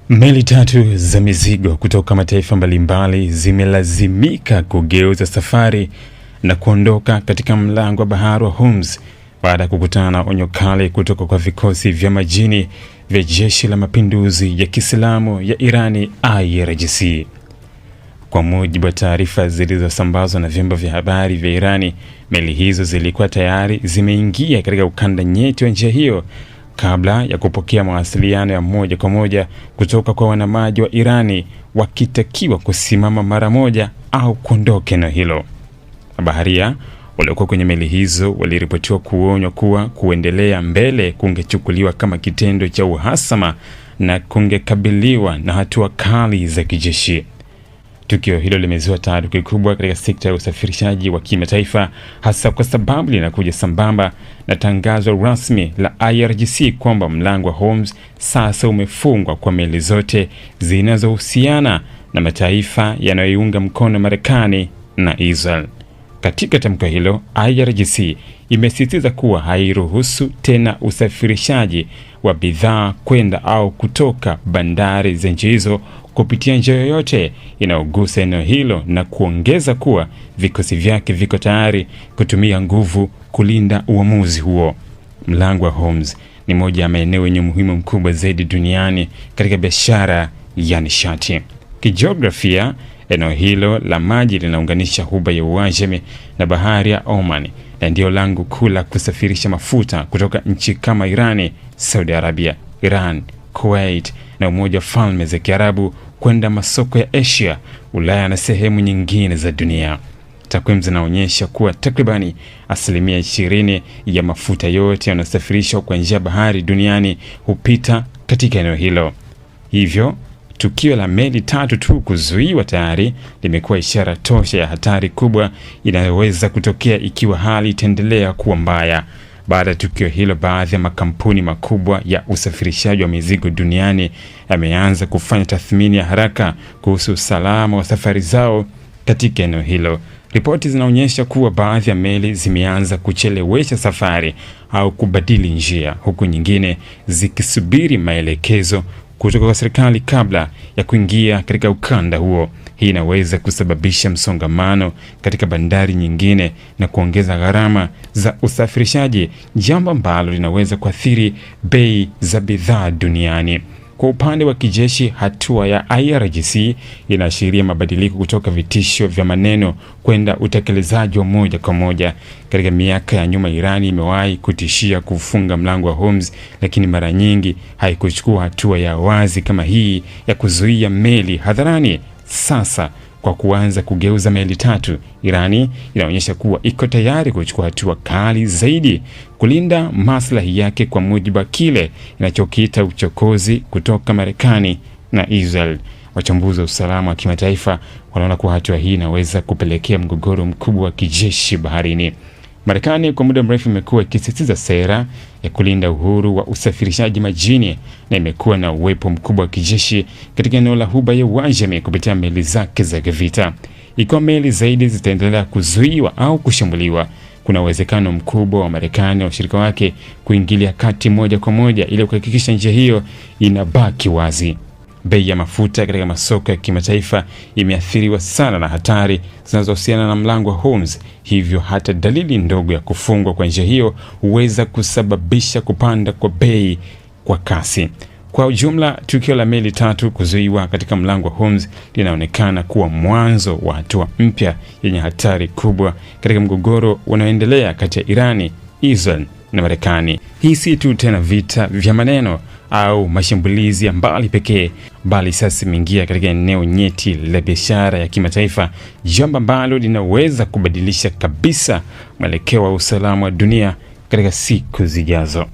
Meli tatu za mizigo kutoka mataifa mbalimbali zimelazimika kugeuza safari na kuondoka katika mlango wa bahari wa Hormuz baada ya kukutana na onyo kali kutoka kwa vikosi vya majini vya Jeshi la Mapinduzi ya Kiislamu ya Irani IRGC. Kwa mujibu wa taarifa zilizosambazwa na vyombo vya habari vya Irani, meli hizo zilikuwa tayari zimeingia katika ukanda nyeti wa njia hiyo kabla ya kupokea mawasiliano ya moja kwa moja kutoka kwa wanamaji wa Irani wakitakiwa kusimama mara moja au kuondoka eneo hilo. Mabaharia waliokuwa kwenye meli hizo waliripotiwa kuonywa kuwa kuendelea mbele kungechukuliwa kama kitendo cha uhasama na kungekabiliwa na hatua kali za kijeshi. Tukio hilo limezua taharuki kubwa katika sekta ya usafirishaji wa kimataifa, hasa kwa sababu linakuja sambamba na tangazo rasmi la IRGC kwamba mlango wa Hormuz sasa umefungwa kwa meli zote zinazohusiana na mataifa yanayoiunga mkono Marekani na Israel. Katika tamko hilo, IRGC imesisitiza kuwa hairuhusu tena usafirishaji wa bidhaa kwenda au kutoka bandari za nchi hizo kupitia njia yoyote inayogusa eneo hilo, na kuongeza kuwa vikosi vyake viko tayari kutumia nguvu kulinda uamuzi huo. Mlango wa Hormuz ni moja ya maeneo yenye umuhimu mkubwa zaidi duniani katika biashara ya nishati. Kijiografia, eneo hilo la maji linaunganisha Ghuba ya Uajemi na bahari ya Oman na ndio lango kuu la kusafirisha mafuta kutoka nchi kama Irani, Saudi Arabia, Iran, Kuwait na Umoja wa Falme za Kiarabu kwenda masoko ya Asia, Ulaya na sehemu nyingine za dunia. Takwimu zinaonyesha kuwa takribani 20% ya mafuta yote yanayosafirishwa kwa njia ya bahari duniani hupita katika eneo hilo. Hivyo, tukio la meli tatu tu kuzuiwa tayari limekuwa ishara tosha ya hatari kubwa inayoweza kutokea ikiwa hali itaendelea kuwa mbaya. Baada ya tukio hilo, baadhi ya makampuni makubwa ya usafirishaji wa mizigo duniani yameanza kufanya tathmini ya haraka kuhusu usalama wa safari zao katika eneo hilo. Ripoti zinaonyesha kuwa baadhi ya meli zimeanza kuchelewesha safari au kubadili njia, huku nyingine zikisubiri maelekezo kutoka kwa serikali kabla ya kuingia katika ukanda huo. Hii inaweza kusababisha msongamano katika bandari nyingine na kuongeza gharama za usafirishaji, jambo ambalo linaweza kuathiri bei za bidhaa duniani. Kwa upande wa kijeshi, hatua ya IRGC inaashiria mabadiliko kutoka vitisho vya maneno kwenda utekelezaji wa moja kwa moja. Katika miaka ya nyuma, Irani imewahi kutishia kufunga mlango wa Hormuz, lakini mara nyingi haikuchukua hatua ya wazi kama hii ya kuzuia meli hadharani. Sasa kwa kuanza kugeuza meli tatu, Irani inaonyesha kuwa iko tayari kuchukua hatua kali zaidi kulinda maslahi yake, kwa mujibu wa kile inachokiita uchokozi kutoka Marekani na Israel. Wachambuzi wa usalama wa kimataifa wanaona kuwa hatua hii inaweza kupelekea mgogoro mkubwa wa kijeshi baharini. Marekani kwa muda mrefu imekuwa ikisisitiza sera ya kulinda uhuru wa usafirishaji majini na imekuwa na uwepo mkubwa wa kijeshi katika eneo la Ghuba ya Uajemi kupitia meli zake za kivita. Ikiwa meli zaidi zitaendelea kuzuiwa au kushambuliwa, kuna uwezekano mkubwa wa Marekani na washirika wake kuingilia kati moja kwa moja ili kuhakikisha njia hiyo inabaki wazi. Bei ya mafuta katika masoko ya kimataifa imeathiriwa sana na hatari zinazohusiana na mlango wa Hormuz, hivyo hata dalili ndogo ya kufungwa kwa njia hiyo huweza kusababisha kupanda kwa bei kwa kasi. Kwa ujumla, tukio la meli tatu kuzuiwa katika mlango wa Hormuz linaonekana kuwa mwanzo wa hatua mpya yenye hatari kubwa katika mgogoro unaoendelea kati ya Irani, Israel na Marekani. Hii si tu tena vita vya maneno au mashambulizi ya mbali pekee, bali sasa imeingia katika eneo nyeti la biashara ya kimataifa, jambo ambalo linaweza kubadilisha kabisa mwelekeo wa usalama wa dunia katika siku zijazo.